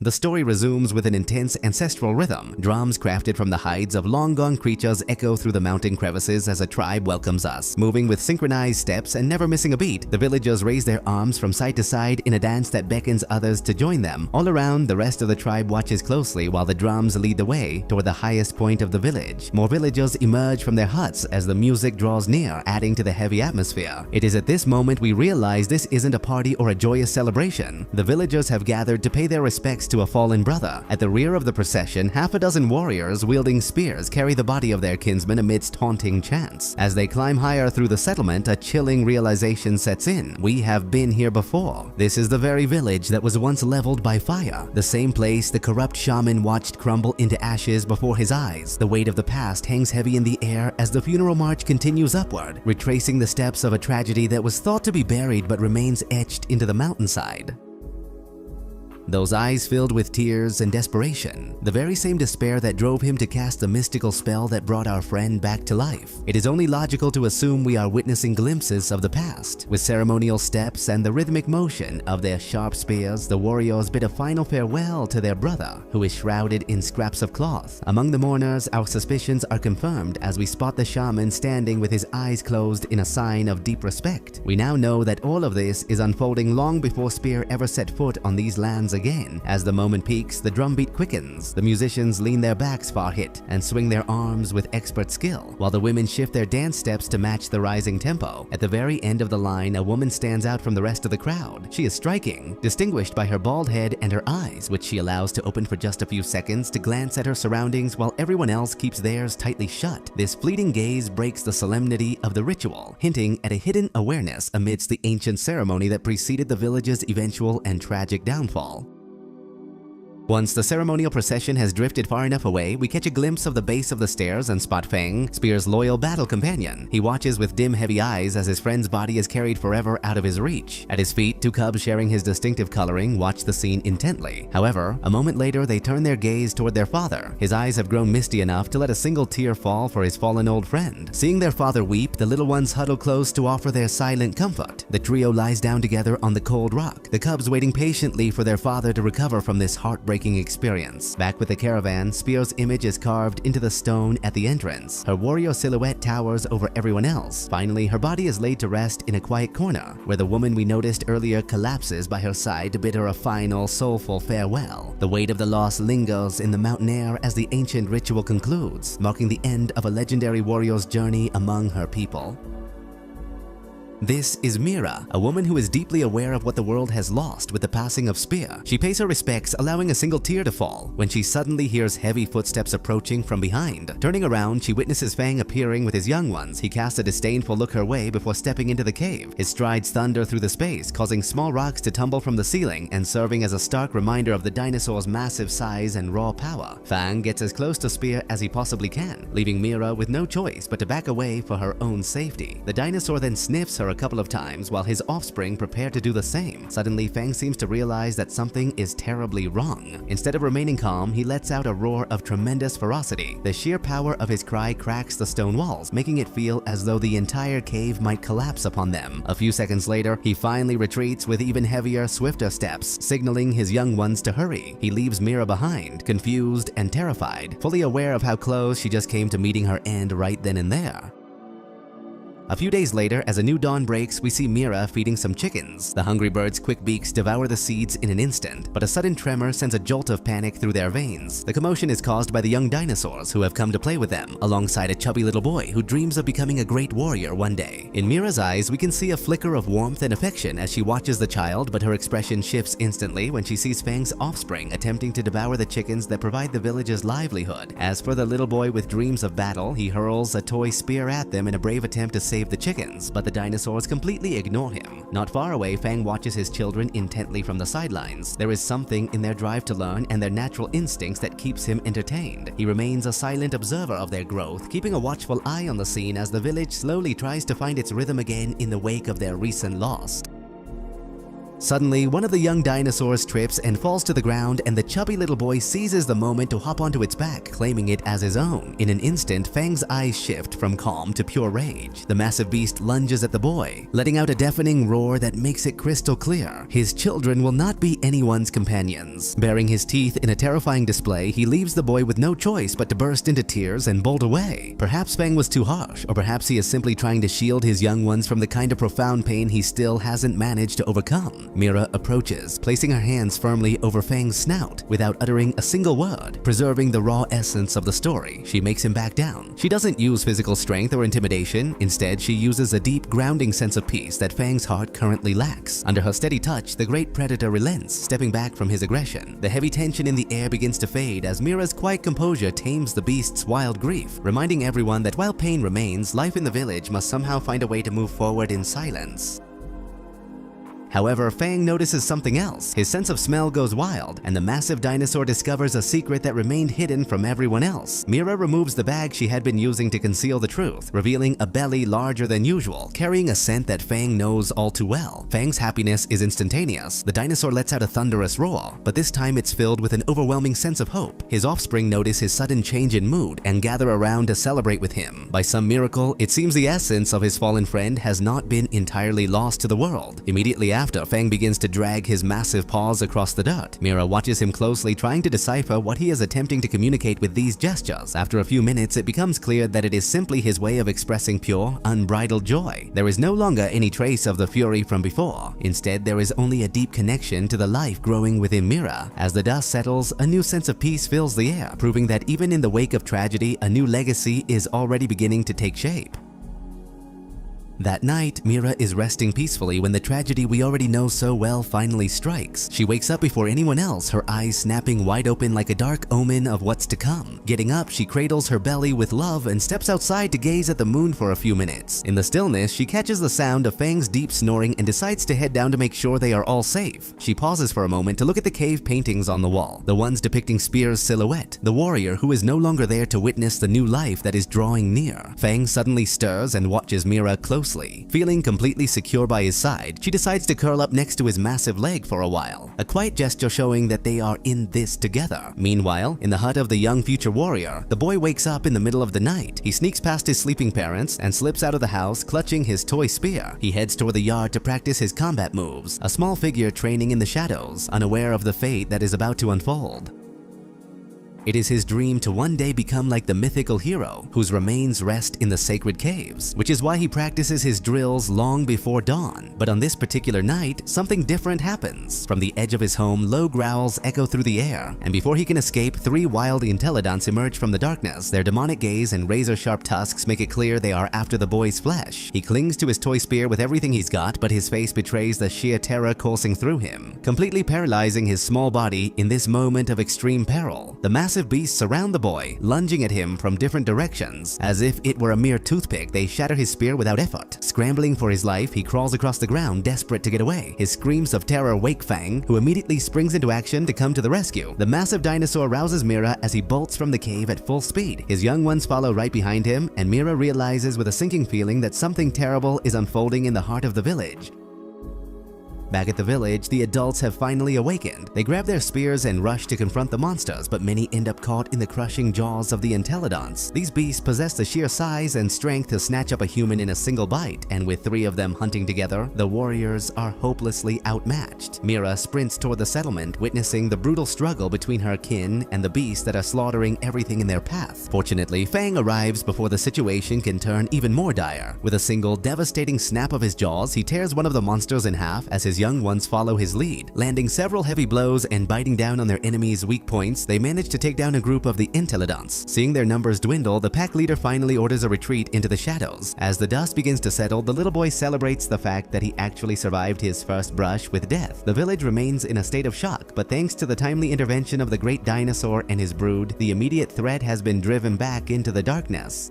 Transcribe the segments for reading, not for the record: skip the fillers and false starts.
The story resumes with an intense ancestral rhythm. Drums crafted from the hides of long-gone creatures echo through the mountain crevices as a tribe welcomes us. Moving with synchronized steps and never missing a beat, the villagers raise their arms from side to side in a dance that beckons others to join them. All around, the rest of the tribe watches closely while the drums lead the way toward the highest point of the village. More villagers emerge from their huts as the music draws near, adding to the heavy atmosphere. It is at this moment we realize this isn't a party or a joyous celebration. The villagers have gathered to pay their respects to a fallen brother. At the rear of the procession, half a dozen warriors wielding spears carry the body of their kinsman amidst haunting chants. As they climb higher through the settlement, a chilling realization sets in. We have been here before. This is the very village that was once leveled by fire. The same place the corrupt shaman watched crumble into ashes before his eyes. The weight of the past hangs heavy in the air as the funeral march continues upward, retracing the steps of a tragedy that was thought to be buried but remains etched into the mountainside. Those eyes filled with tears and desperation, the very same despair that drove him to cast the mystical spell that brought our friend back to life. It is only logical to assume we are witnessing glimpses of the past. With ceremonial steps and the rhythmic motion of their sharp spears, the warriors bid a final farewell to their brother, who is shrouded in scraps of cloth. Among the mourners, our suspicions are confirmed as we spot the shaman standing with his eyes closed in a sign of deep respect. We now know that all of this is unfolding long before Spear ever set foot on these lands again. As the moment peaks, the drumbeat quickens. The musicians lean their backs far hit and swing their arms with expert skill, while the women shift their dance steps to match the rising tempo. At the very end of the line, a woman stands out from the rest of the crowd. She is striking, distinguished by her bald head and her eyes, which she allows to open for just a few seconds to glance at her surroundings while everyone else keeps theirs tightly shut. This fleeting gaze breaks the solemnity of the ritual, hinting at a hidden awareness amidst the ancient ceremony that preceded the village's eventual and tragic downfall. Once the ceremonial procession has drifted far enough away, we catch a glimpse of the base of the stairs and spot Fang, Spear's loyal battle companion. He watches with dim, heavy eyes as his friend's body is carried forever out of his reach. At his feet, two cubs sharing his distinctive coloring watch the scene intently. However, a moment later, they turn their gaze toward their father. His eyes have grown misty enough to let a single tear fall for his fallen old friend. Seeing their father weep, the little ones huddle close to offer their silent comfort. The trio lies down together on the cold rock, the cubs waiting patiently for their father to recover from this heartbreaking experience. Back with the caravan, Spear's image is carved into the stone at the entrance. Her warrior silhouette towers over everyone else. Finally, her body is laid to rest in a quiet corner, where the woman we noticed earlier collapses by her side to bid her a final, soulful farewell. The weight of the loss lingers in the mountain air as the ancient ritual concludes, marking the end of a legendary warrior's journey among her people. This is Mira, a woman who is deeply aware of what the world has lost with the passing of Spear. She pays her respects, allowing a single tear to fall, when she suddenly hears heavy footsteps approaching from behind. Turning around, she witnesses Fang appearing with his young ones. He casts a disdainful look her way before stepping into the cave. His strides thunder through the space, causing small rocks to tumble from the ceiling and serving as a stark reminder of the dinosaur's massive size and raw power. Fang gets as close to Spear as he possibly can, leaving Mira with no choice but to back away for her own safety. The dinosaur then sniffs her a couple of times while his offspring prepare to do the same. Suddenly, Fang seems to realize that something is terribly wrong. Instead of remaining calm, he lets out a roar of tremendous ferocity. The sheer power of his cry cracks the stone walls, making it feel as though the entire cave might collapse upon them. A few seconds later, he finally retreats with even heavier, swifter steps, signaling his young ones to hurry. He leaves Mira behind, confused and terrified, fully aware of how close she just came to meeting her end right then and there. A few days later, as a new dawn breaks, we see Mira feeding some chickens. The hungry birds' quick beaks devour the seeds in an instant, but a sudden tremor sends a jolt of panic through their veins. The commotion is caused by the young dinosaurs who have come to play with them, alongside a chubby little boy who dreams of becoming a great warrior one day. In Mira's eyes, we can see a flicker of warmth and affection as she watches the child, but her expression shifts instantly when she sees Fang's offspring attempting to devour the chickens that provide the village's livelihood. As for the little boy with dreams of battle, he hurls a toy spear at them in a brave attempt to save the chickens, but the dinosaurs completely ignore him. Not far away, Fang watches his children intently from the sidelines. There is something in their drive to learn and their natural instincts that keeps him entertained. He remains a silent observer of their growth, keeping a watchful eye on the scene as the village slowly tries to find its rhythm again in the wake of their recent loss. Suddenly, one of the young dinosaurs trips and falls to the ground, and the chubby little boy seizes the moment to hop onto its back, claiming it as his own. In an instant, Fang's eyes shift from calm to pure rage. The massive beast lunges at the boy, letting out a deafening roar that makes it crystal clear: his children will not be anyone's companions. Baring his teeth in a terrifying display, he leaves the boy with no choice but to burst into tears and bolt away. Perhaps Fang was too harsh, or perhaps he is simply trying to shield his young ones from the kind of profound pain he still hasn't managed to overcome. Mira approaches, placing her hands firmly over Fang's snout. Without uttering a single word, preserving the raw essence of the story, she makes him back down. She doesn't use physical strength or intimidation. Instead, she uses a deep, grounding sense of peace that Fang's heart currently lacks. Under her steady touch, the great predator relents, stepping back from his aggression. The heavy tension in the air begins to fade as Mira's quiet composure tames the beast's wild grief, reminding everyone that while pain remains, life in the village must somehow find a way to move forward in silence. However, Fang notices something else. His sense of smell goes wild, and the massive dinosaur discovers a secret that remained hidden from everyone else. Mira removes the bag she had been using to conceal the truth, revealing a belly larger than usual, carrying a scent that Fang knows all too well. Fang's happiness is instantaneous. The dinosaur lets out a thunderous roar, but this time it's filled with an overwhelming sense of hope. His offspring notice his sudden change in mood and gather around to celebrate with him. By some miracle, it seems the essence of his fallen friend has not been entirely lost to the world. Immediately after, Fang begins to drag his massive paws across the dirt. Mira watches him closely, trying to decipher what he is attempting to communicate with these gestures. After a few minutes, it becomes clear that it is simply his way of expressing pure, unbridled joy. There is no longer any trace of the fury from before. Instead, there is only a deep connection to the life growing within Mira. As the dust settles, a new sense of peace fills the air, proving that even in the wake of tragedy, a new legacy is already beginning to take shape. That night, Mira is resting peacefully when the tragedy we already know so well finally strikes. She wakes up before anyone else, her eyes snapping wide open like a dark omen of what's to come. Getting up, she cradles her belly with love and steps outside to gaze at the moon for a few minutes. In the stillness, she catches the sound of Fang's deep snoring and decides to head down to make sure they are all safe. She pauses for a moment to look at the cave paintings on the wall, the ones depicting Spear's silhouette, the warrior who is no longer there to witness the new life that is drawing near. Fang suddenly stirs and watches Mira closely. Feeling completely secure by his side, she decides to curl up next to his massive leg for a while, a quiet gesture showing that they are in this together. Meanwhile, in the hut of the young future warrior, the boy wakes up in the middle of the night. He sneaks past his sleeping parents and slips out of the house, clutching his toy spear. He heads toward the yard to practice his combat moves, a small figure training in the shadows, unaware of the fate that is about to unfold. It is his dream to one day become like the mythical hero whose remains rest in the sacred caves, which is why he practices his drills long before dawn. But on this particular night, something different happens. From the edge of his home, low growls echo through the air, and before he can escape, 3 wild Intelodonts emerge from the darkness. Their demonic gaze and razor-sharp tusks make it clear they are after the boy's flesh. He clings to his toy spear with everything he's got, but his face betrays the sheer terror coursing through him, completely paralyzing his small body in this moment of extreme peril. The massive beasts surround the boy, lunging at him from different directions. As if it were a mere toothpick, they shatter his spear without effort. Scrambling for his life, he crawls across the ground, desperate to get away. His screams of terror wake Fang, who immediately springs into action to come to the rescue. The massive dinosaur rouses Mira as he bolts from the cave at full speed. His young ones follow right behind him, and Mira realizes with a sinking feeling that something terrible is unfolding in the heart of the village. Back at the village, the adults have finally awakened. They grab their spears and rush to confront the monsters, but many end up caught in the crushing jaws of the Intelodonts. These beasts possess the sheer size and strength to snatch up a human in a single bite, and with 3 of them hunting together, the warriors are hopelessly outmatched. Mira sprints toward the settlement, witnessing the brutal struggle between her kin and the beasts that are slaughtering everything in their path. Fortunately, Fang arrives before the situation can turn even more dire. With a single devastating snap of his jaws, he tears one of the monsters in half as his young ones follow his lead. Landing several heavy blows and biting down on their enemies' weak points, they manage to take down a group of the Intelodonts. Seeing their numbers dwindle, the pack leader finally orders a retreat into the shadows. As the dust begins to settle, the little boy celebrates the fact that he actually survived his first brush with death. The village remains in a state of shock, but thanks to the timely intervention of the great dinosaur and his brood, the immediate threat has been driven back into the darkness.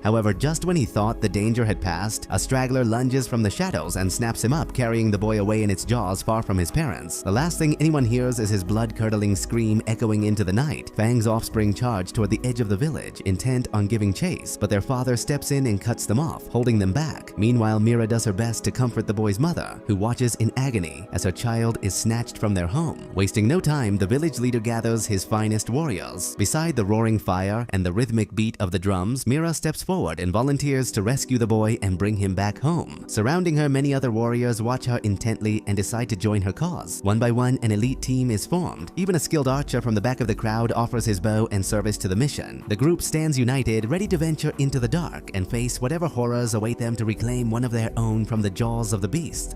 However, just when he thought the danger had passed, a straggler lunges from the shadows and snaps him up, carrying the boy away in its jaws far from his parents. The last thing anyone hears is his blood-curdling scream echoing into the night. Fang's offspring charge toward the edge of the village, intent on giving chase, but their father steps in and cuts them off, holding them back. Meanwhile, Mira does her best to comfort the boy's mother, who watches in agony as her child is snatched from their home. Wasting no time, the village leader gathers his finest warriors. Beside the roaring fire and the rhythmic beat of the drums, Mira steps forward and volunteers to rescue the boy and bring him back home. Surrounding her, many other warriors watch her intently and decide to join her cause. One by one, an elite team is formed. Even a skilled archer from the back of the crowd offers his bow and service to the mission. The group stands united, ready to venture into the dark and face whatever horrors await them to reclaim one of their own from the jaws of the beast.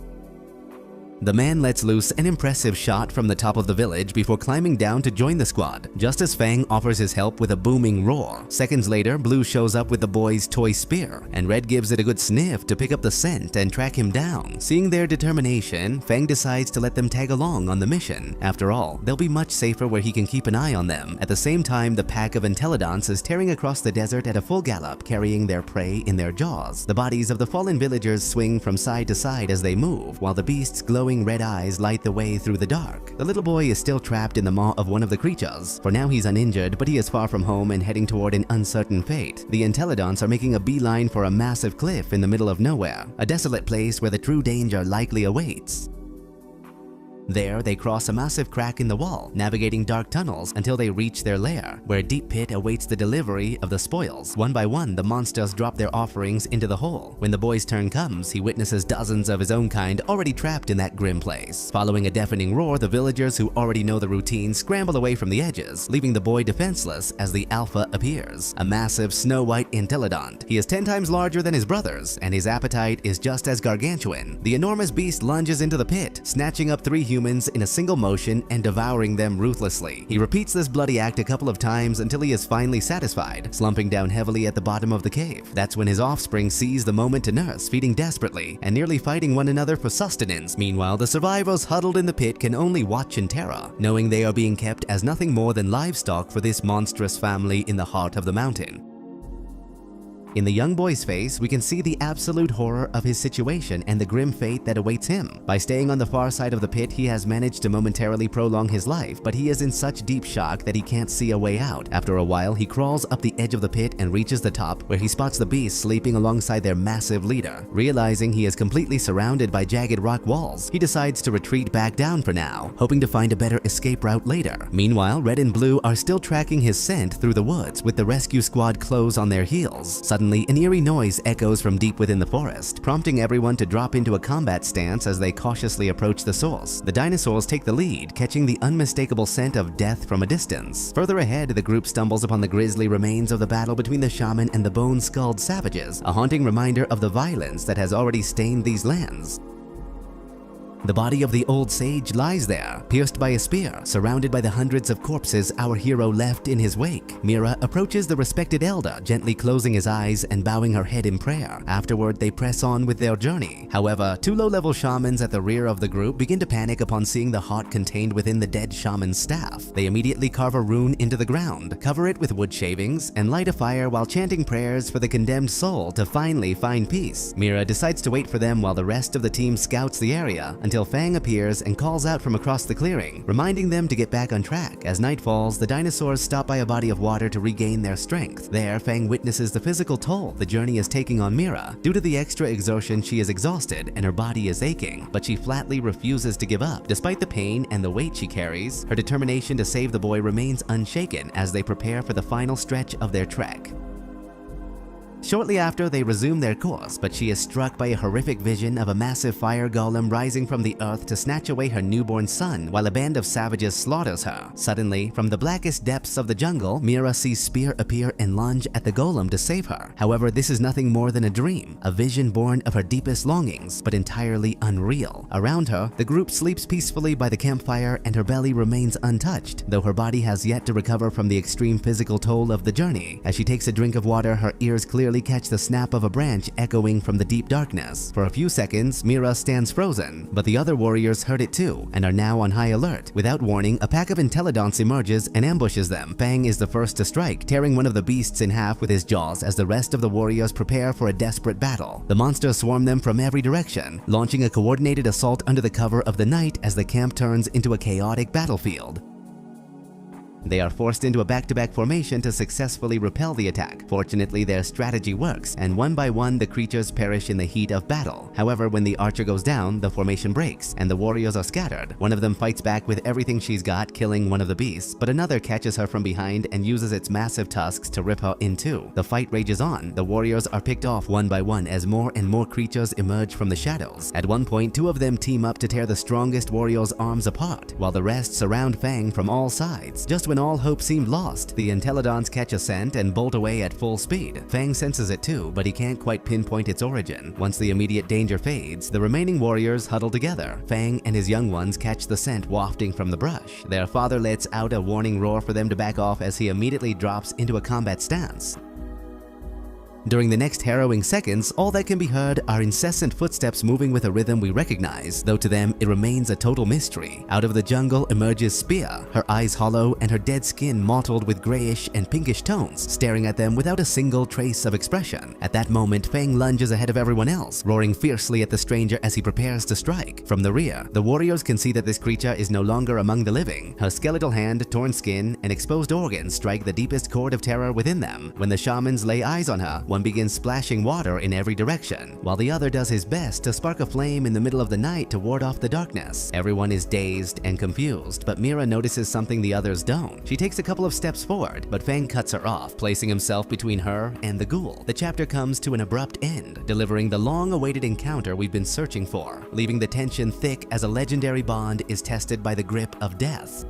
The man lets loose an impressive shot from the top of the village before climbing down to join the squad, just as Fang offers his help with a booming roar. Seconds later, Blue shows up with the boy's toy spear, and Red gives it a good sniff to pick up the scent and track him down. Seeing their determination, Fang decides to let them tag along on the mission. After all, they'll be much safer where he can keep an eye on them. At the same time, the pack of Entelodonts is tearing across the desert at a full gallop, carrying their prey in their jaws. The bodies of the fallen villagers swing from side to side as they move, while the beast's glowing red eyes light the way through the dark. The little boy is still trapped in the maw of one of the creatures. For now, he's uninjured, but he is far from home and heading toward an uncertain fate. The Entelodonts are making a beeline for a massive cliff in the middle of nowhere, a desolate place where the true danger likely awaits. There, they cross a massive crack in the wall, navigating dark tunnels until they reach their lair, where a deep pit awaits the delivery of the spoils. One by one, the monsters drop their offerings into the hole. When the boy's turn comes, he witnesses dozens of his own kind already trapped in that grim place. Following a deafening roar, the villagers who already know the routine scramble away from the edges, leaving the boy defenseless as the Alpha appears, a massive snow-white Entelodont. He is 10 times larger than his brothers, and his appetite is just as gargantuan. The enormous beast lunges into the pit, snatching up 3 humans in a single motion and devouring them ruthlessly. He repeats this bloody act a couple of times until he is finally satisfied, slumping down heavily at the bottom of the cave. That's when his offspring seize the moment to nurse, feeding desperately and nearly fighting one another for sustenance. Meanwhile, the survivors huddled in the pit can only watch in terror, knowing they are being kept as nothing more than livestock for this monstrous family in the heart of the mountain. In the young boy's face, we can see the absolute horror of his situation and the grim fate that awaits him. By staying on the far side of the pit, he has managed to momentarily prolong his life, but he is in such deep shock that he can't see a way out. After a while, he crawls up the edge of the pit and reaches the top, where he spots the beast sleeping alongside their massive leader. Realizing he is completely surrounded by jagged rock walls, he decides to retreat back down for now, hoping to find a better escape route later. Meanwhile, Red and Blue are still tracking his scent through the woods, with the rescue squad close on their heels. Suddenly, an eerie noise echoes from deep within the forest, prompting everyone to drop into a combat stance as they cautiously approach the source. The dinosaurs take the lead, catching the unmistakable scent of death from a distance. Further ahead, the group stumbles upon the grisly remains of the battle between the shaman and the bone-skulled savages, a haunting reminder of the violence that has already stained these lands. The body of the old sage lies there, pierced by a spear, surrounded by the hundreds of corpses our hero left in his wake. Mira approaches the respected elder, gently closing his eyes and bowing her head in prayer. Afterward, they press on with their journey. However, 2 low-level shamans at the rear of the group begin to panic upon seeing the heart contained within the dead shaman's staff. They immediately carve a rune into the ground, cover it with wood shavings, and light a fire while chanting prayers for the condemned soul to finally find peace. Mira decides to wait for them while the rest of the team scouts the area, until Fang appears and calls out from across the clearing, reminding them to get back on track. As night falls, the dinosaurs stop by a body of water to regain their strength. There, Fang witnesses the physical toll the journey is taking on Mira. Due to the extra exertion, she is exhausted and her body is aching, but she flatly refuses to give up. Despite the pain and the weight she carries, her determination to save the boy remains unshaken as they prepare for the final stretch of their trek. Shortly after, they resume their course, but she is struck by a horrific vision of a massive fire golem rising from the earth to snatch away her newborn son, while a band of savages slaughters her. Suddenly, from the blackest depths of the jungle, Mira sees Spear appear and lunge at the golem to save her. However, this is nothing more than a dream, a vision born of her deepest longings, but entirely unreal. Around her, the group sleeps peacefully by the campfire and her belly remains untouched, though her body has yet to recover from the extreme physical toll of the journey. As she takes a drink of water, her ears clearly clearly catch the snap of a branch echoing from the deep darkness. For a few seconds, Mira stands frozen, but the other warriors heard it too and are now on high alert. Without warning, a pack of Intelodonts emerges and ambushes them. Fang is the first to strike, tearing one of the beasts in half with his jaws as the rest of the warriors prepare for a desperate battle. The monsters swarm them from every direction, launching a coordinated assault under the cover of the night as the camp turns into a chaotic battlefield. They are forced into a back-to-back formation to successfully repel the attack. Fortunately, their strategy works, and one by one the creatures perish in the heat of battle. However, when the archer goes down, the formation breaks, and the warriors are scattered. One of them fights back with everything she's got, killing one of the beasts, but another catches her from behind and uses its massive tusks to rip her in two. The fight rages on. The warriors are picked off one by one as more and more creatures emerge from the shadows. At one point, two of them team up to tear the strongest warrior's arms apart, while the rest surround Fang from all sides. Just when all hope seemed lost, the Intelodonts catch a scent and bolt away at full speed. Fang senses it too, but he can't quite pinpoint its origin. Once the immediate danger fades, the remaining warriors huddle together. Fang and his young ones catch the scent wafting from the brush. Their father lets out a warning roar for them to back off as he immediately drops into a combat stance. During the next harrowing seconds, all that can be heard are incessant footsteps moving with a rhythm we recognize, though to them it remains a total mystery. Out of the jungle emerges Spear, her eyes hollow and her dead skin mottled with grayish and pinkish tones, staring at them without a single trace of expression. At that moment, Fang lunges ahead of everyone else, roaring fiercely at the stranger as he prepares to strike. From the rear, the warriors can see that this creature is no longer among the living. Her skeletal hand, torn skin, and exposed organs strike the deepest chord of terror within them. When the shamans lay eyes on her, one begins splashing water in every direction, while the other does his best to spark a flame in the middle of the night to ward off the darkness. Everyone is dazed and confused, but Mira notices something the others don't. She takes a couple of steps forward, but Fang cuts her off, placing himself between her and the ghoul. The chapter comes to an abrupt end, delivering the long-awaited encounter we've been searching for, leaving the tension thick as a legendary bond is tested by the grip of death.